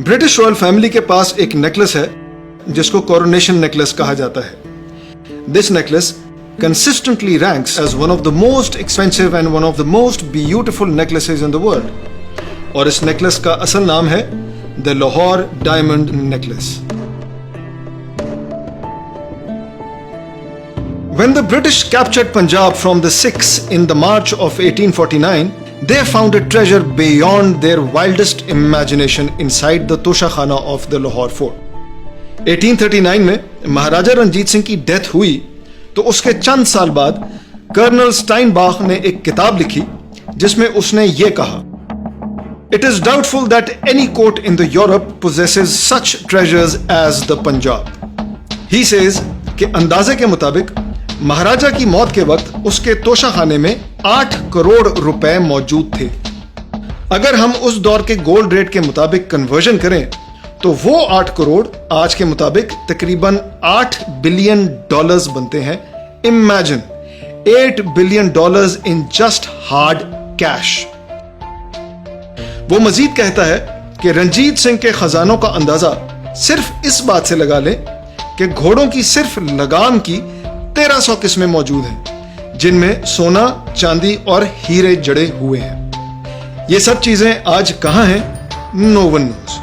British royal family के पास एक necklace है जिसको कोरोनेशन नेकलेस कहा जाता है. This necklace consistently ranks as one of the most expensive and one of the most beautiful necklaces in the world. और इस नेकलेस का असल नाम है The Lahore Diamond Necklace. When the British captured Punjab from the Sikhs in the March of 1849, they found a treasure beyond their wildest imagination inside the Tosha Khana of the Lahore fort. 1839 में महाराजा रंजीत सिंह की death हुई तो उसके चंद साल बाद colonel स्टाइनबाख ने एक किताब लिखी जिसमें उसने ये कहा, it is doubtful that any court in the Europe possesses such treasures as the Punjab. He says कि अंदाजे के मुताबिक महाराजा की मौत के वक्त उसके तोशाखाने में 8 करोड़ रुपए मौजूद थे. अगर हम उस दौर के गोल्ड रेट के मुताबिक कन्वर्जन करें तो वो 8 करोड़ आज के मुताबिक तकरीबन $8 बिलियन बनते हैं. Imagine $8 billion in just hard cash. वो मजीद कहता है कि रंजीत सिंह के खजानों का अंदाजा सिर्फ इस बात से लगा लें कि घोड़ों की सिर्फ लगाम की 1300 किस्में मौजूद हैं जिनमें सोना, चांदी और हीरे जड़े हुए हैं. ये सब चीजें आज कहां हैं? No one knows.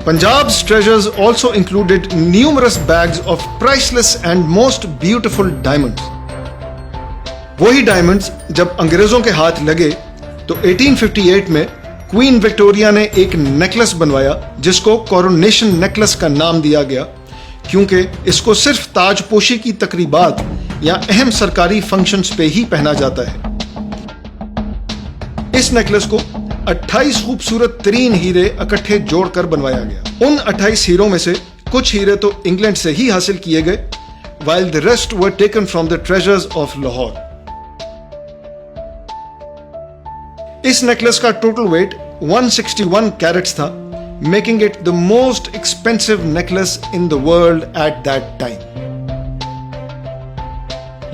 Punjab's treasures also included numerous bags of priceless and most beautiful diamonds. वही डायमंड्स जब अंग्रेजों के हाथ लगे तो 1858 में क्वीन विक्टोरिया ने एक नेकलेस बनवाया जिसको कोरोनेशन नेकलेस का नाम दिया गया क्योंकि इसको सिर्फ ताजपोशी की तकरीबात या अहम सरकारी फंक्शंस पे ही पहना जाता है. इस नेकलेस को 28 खूबसूरत तरीन हीरे इकट्ठे जोड़कर बनवाया गया. उन 28 हीरों में से कुछ हीरे तो इंग्लैंड से ही हासिल किए गए, while the rest were taken from the treasures of Lahore. इस नेकलेस का टोटल वेट 161 कैरेट्स था, making it the most expensive necklace in the world at that time.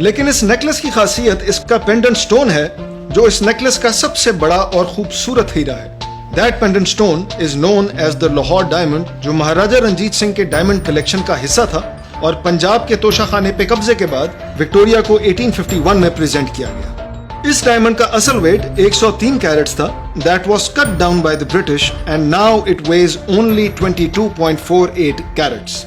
लेकिन इस नेकलेस की खासियत इसका पेंडेंट स्टोन है जो इस नेकलेस का सबसे बड़ा और खूबसूरत हीरा है. That pendant stone is known as the Lahore Diamond, जो महाराजा रंजीत सिंह के डायमंड कलेक्शन का हिस्सा था और पंजाब के तोशाखाने पे कब्जे के बाद विक्टोरिया को 1851 में प्रेजेंट किया गया. इस डायमंड का असल वेट 103 कैरेट्स था. That was cut down by the British and now it weighs only 22.48 carats.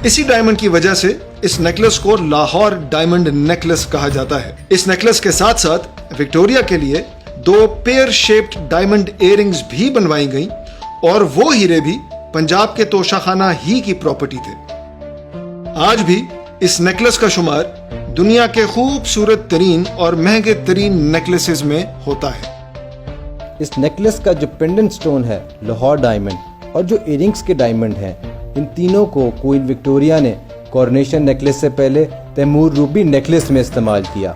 इसी डायमंड की वजह से इस नेकलेस को लाहौर डायमंड नेकलेस कहा जाता है. इस नेकलेस के साथ साथ विक्टोरिया के लिए 2 पेयर शेप्ड डायमंड इयररिंग्स भी बनवाई गई और वो हीरे भी पंजाब के तोशाखाना ही की प्रॉपर्टी थे. आज भी इस नेकलेस का शुमार दुनिया के खूबसूरत तरीन और महंगे तरीन नेकलेसेस में होता है. इस नेकलेस का जो पेंडेंट स्टोन है लाहौर डायमंड और जो इयररिंग्स के डायमंड हैं, इन तीनों को क्वीन विक्टोरिया ने कोरोनेशन नेकलेस से पहले तैमूर रूबी नेकलेस में इस्तेमाल किया.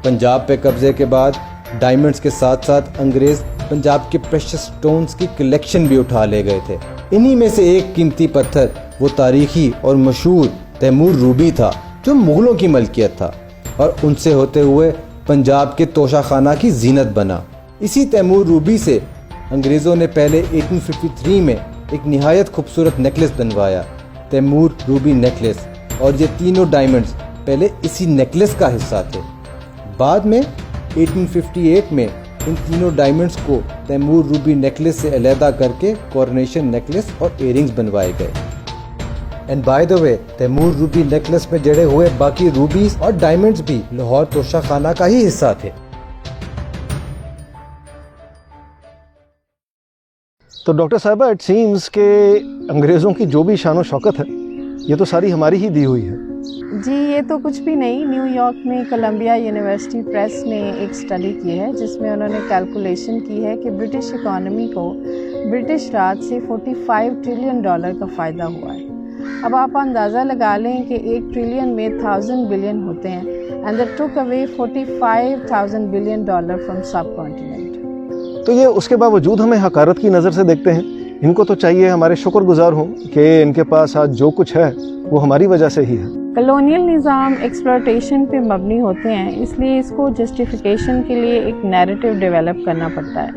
पंजाब पे कब्जे के बाद डायमंड्स के साथ साथ अंग्रेज पंजाब के प्रेशियस स्टोन्स की कलेक्शन भी उठा ले गए थे. इन्हीं में से एक कीमती पत्थर वो तारीखी और मशहूर तैमूर रूबी था जो मुगलों की मलकियत था और उनसे होते हुए पंजाब के तोशाखाना की जीनत बना. इसी तैमूर रूबी से अंग्रेज़ों ने पहले 1853 में एक निहायत खूबसूरत नेकलेस बनवाया, तैमूर रूबी नेकलेस, और ये तीनों डायमंड्स पहले इसी नेकलेस का हिस्सा थे. बाद में 1858 में इन तीनों डायमंड्स को तैमूर रूबी नेकलेस से अलहदा करके कोरोनेशन नेकलेस और इयररिंग्स बनवाए गए. And by the way, Timur ruby necklace में जड़े हुए बाकी रूबीज और डायमंड्स भी लाहौर तोशाखाना का ही हिस्सा थे. तो डॉक्टर साहिबा, इट सीम्स के अंग्रेज़ों की जो भी शान शौकत है ये तो सारी हमारी ही दी हुई है. जी, ये तो कुछ भी नहीं. न्यूयॉर्क में कोलंबिया यूनिवर्सिटी प्रेस ने एक स्टडी की है जिसमें उन्होंने कैलकुलेशन की है कि ब्रिटिश इकॉनमी को ब्रिटिश राज से $45 ट्रिलियन का फ़ायदा हुआ है. अब आप अंदाज़ा लगा लें कि 1 ट्रिलियन में 1000 बिलियन होते हैं. And that took away $45,000 billion from सब कॉन्टिनेंट. तो ये उसके बावजूद हमें हकारत की नज़र से देखते हैं. इनको तो चाहिए हमारे शुक्रगुजार हों कि इनके पास आज जो कुछ है वो हमारी वजह से ही है. कॉलोनियल निज़ाम एक्सप्लॉयटेशन पे मबनी होते हैं, इसलिए इसको जस्टिफिकेशन के लिए एक नैरेटिव डेवलप करना पड़ता है.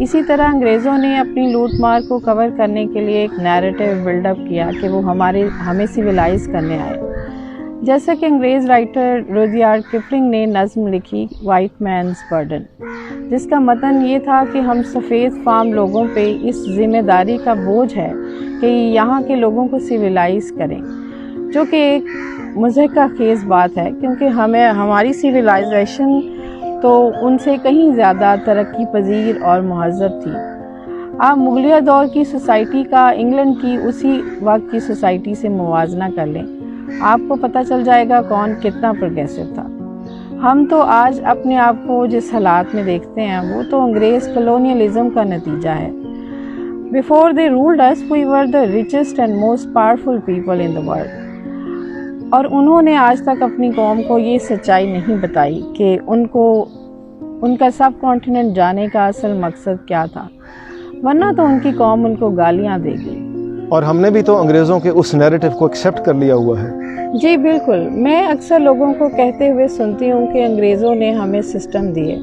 इसी तरह अंग्रेज़ों ने अपनी लूट मार को कवर करने के लिए एक नैरेटिव बिल्डअप किया कि वो हमें सिविलाइज करने आए। जैसा कि अंग्रेज़ राइटर रुडयार्ड किपलिंग ने नज़्म लिखी वाइट मैन्स बर्डन, जिसका मतन ये था कि हम सफ़ेद फार्म लोगों पे इस ज़िम्मेदारी का बोझ है कि यहाँ के लोगों को सिविलाइज करें, जो कि एक मुज़हका खेज़ बात है, क्योंकि हमारी सिविलाइजेशन तो उनसे कहीं ज़्यादा तरक्की पजीर और महज़ब थी। आप मुगलिया दौर की सोसाइटी का इंग्लैंड की उसी वक्त की सोसाइटी से मुवाजना कर लें, आपको पता चल जाएगा कौन कितना प्रोग्रेसिव था। हम तो आज अपने आप को जिस हालात में देखते हैं वो तो अंग्रेज़ कलोनियलिज्म का नतीजा है। Before they ruled us we were the richest and most powerful people in the world, और उन्होंने आज तक अपनी कौम को ये सच्चाई नहीं बताई कि उनका सब कॉन्टिनेंट जाने का असल मकसद क्या था, वरना तो उनकी कौम उनको गालियाँ देगी। और हमने भी तो अंग्रेज़ों के उस नैरेटिव को एक्सेप्ट कर लिया हुआ है। जी बिल्कुल, मैं अक्सर लोगों को कहते हुए सुनती हूँ कि अंग्रेज़ों ने हमें सिस्टम दिए,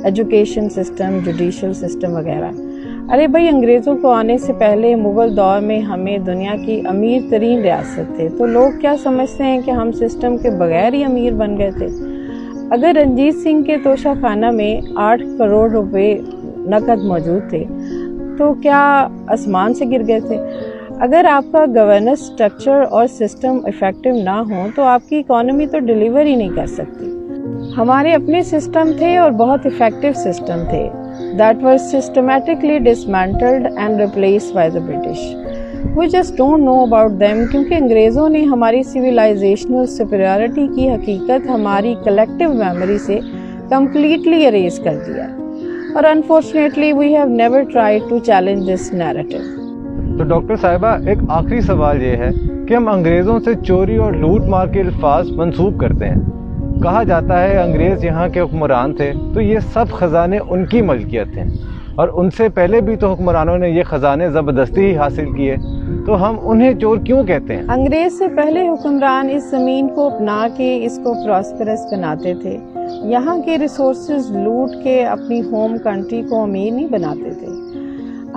एजुकेशन सिस्टम, जुडिशल सिस्टम वगैरह। अरे भाई, अंग्रेज़ों को आने से पहले मुग़ल दौर में हमें दुनिया की अमीर तरीन रियासत थे, तो लोग क्या समझते हैं कि हम सिस्टम के बगैर ही अमीर बन गए थे। अगर रंजीत सिंह के तोशाखाना में 8 करोड़ रुपए नकद मौजूद थे तो क्या आसमान से गिर गए थे? अगर आपका गवर्नेंस स्ट्रक्चर और सिस्टम इफ़ेक्टिव ना हो तो आपकी इकोनॉमी तो डिलीवर ही नहीं कर सकती। हमारे अपने सिस्टम थे और बहुत इफ़ेक्टिव सिस्टम थे that were systematically dismantled and replaced by the British. We just don't know about them क्योंकि अंग्रेज़ों ने हमारी सिविलाइजेशनल सुपीरियरिटी की हकीकत हमारी कलेक्टिव मेमोरी से completely erase कर दिया, और unfortunately we have never tried to challenge this narrative. तो डॉक्टर साहिबा, एक आखिरी सवाल ये है कि हम अंग्रेज़ों से चोरी और लूट मार के अल्फाज मंसूब करते हैं। कहा जाता है अंग्रेज़ यहाँ के हुक्मरान थे तो ये सब ख़जाने उनकी मलकियत हैं, और उनसे पहले भी तो हुक्मरानों ने ये ख़जाने ज़बरदस्ती ही हासिल किए, तो हम उन्हें चोर क्यों कहते हैं? अंग्रेज़ से पहले हुक्मरान इस ज़मीन को अपना के इसको प्रॉस्परस बनाते थे। यहाँ के रिसोर्सेज लूट के अपनी होम कंट्री को अमीर नहीं बनाते थे।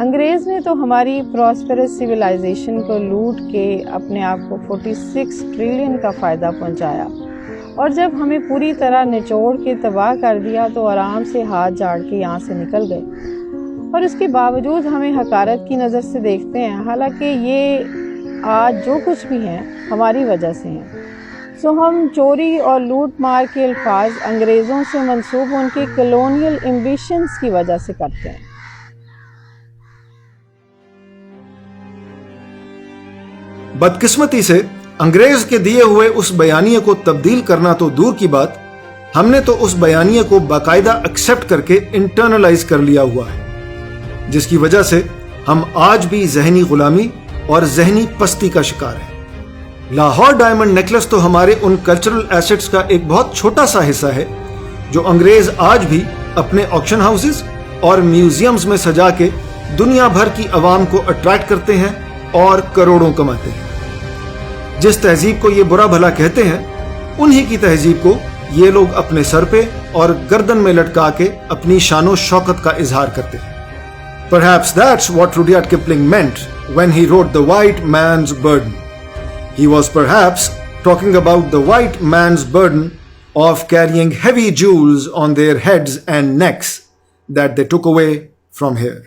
अंग्रेज़ ने तो हमारी प्रॉस्परस सिविलाइजेशन को लूट के अपने आप को 46 ट्रिलियन का फ़ायदा पहुँचाया, और जब हमें पूरी तरह निचोड़ के तबाह कर दिया तो आराम से हाथ झाड़ के यहाँ से निकल गए, और इसके बावजूद हमें हकारत की नज़र से देखते हैं, हालांकि ये आज जो कुछ भी हैं हमारी वजह से हैं। सो हम चोरी और लूट मार के अल्फाज अंग्रेज़ों से मंसूब उनके कलोनियल एम्बिशंस की वजह से करते हैं। बदकिस्मती से अंग्रेज के दिए हुए उस बयानिए को तब्दील करना तो दूर की बात, हमने तो उस बयानिए को बाकायदा एक्सेप्ट करके इंटरनलाइज कर लिया हुआ है, जिसकी वजह से हम आज भी जहनी गुलामी और जहनी पस्ती का शिकार हैं। लाहौर डायमंड नेकलेस तो हमारे उन कल्चरल एसेट्स का एक बहुत छोटा सा हिस्सा है जो अंग्रेज आज भी अपने ऑक्शन हाउसेस और म्यूजियम्स में सजा के दुनिया भर की आवाम को अट्रैक्ट करते हैं और करोड़ों कमाते हैं। जिस तहजीब को ये बुरा भला कहते हैं, उन्हीं की तहजीब को ये लोग अपने सर पे और गर्दन में लटका के अपनी शानो शौकत का इजहार करते हैं। Perhaps that's what Rudyard Kipling meant when he wrote The White Man's Burden. He was perhaps talking about the white man's burden of carrying heavy jewels on their heads and necks that they took away from here.